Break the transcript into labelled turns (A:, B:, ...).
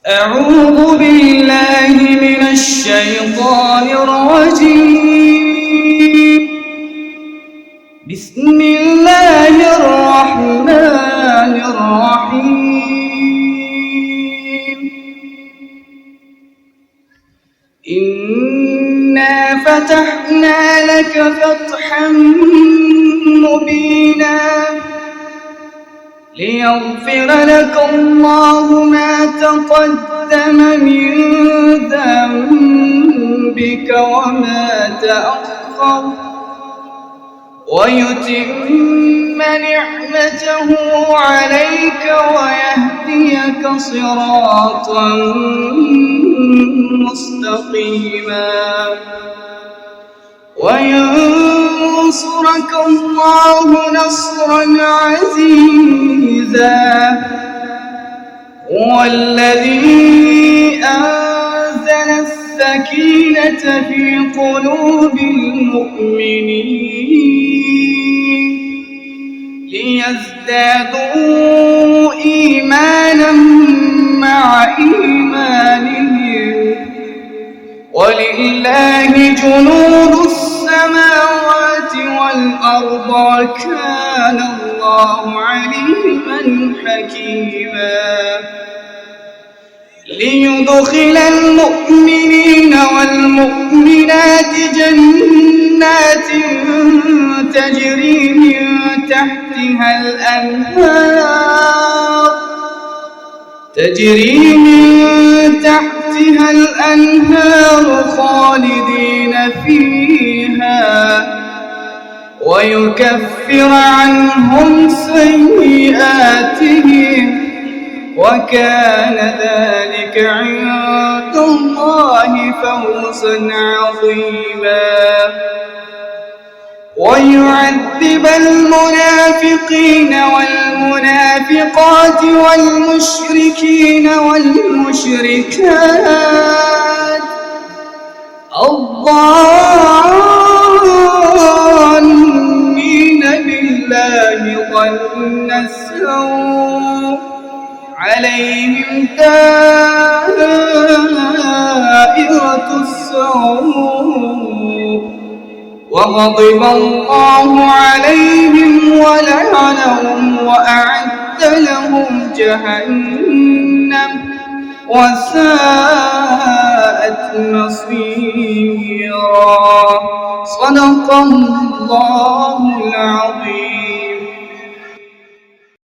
A: أعوذ بالله من الشيطان الرجيم. بسم الله الرحمن الرحيم. إنا فتحنا لك فتحا مبينا ليغفر لك الله ما تقدم من ذنبك وما تأخر ويتم نعمته عليك ويهديك صراطا مستقيما وينصرك الله نصرا عزيزا. هو الذي أنزل السكينة في قلوب المؤمنين ليزدادوا إيمانا مع إيمانهم ولله جنود السماوات والأرض وكان الله عليما حكيما. ليدخل المؤمنين والمؤمنات جنات تجري من تحتها الأنهار خالدين فيها ويكفر عنهم سيئاتهم وكان ذلك عند الله فوزا عظيما. ويعذب المنافقين والمنافقات والمشركين والمشركات الظانين بالله ظن السوء عليهم دائرة السوء وغضب الله عليهم ولعنهم وأعد لهم جهنم وساءت مصيرا. صدق الله العظيم.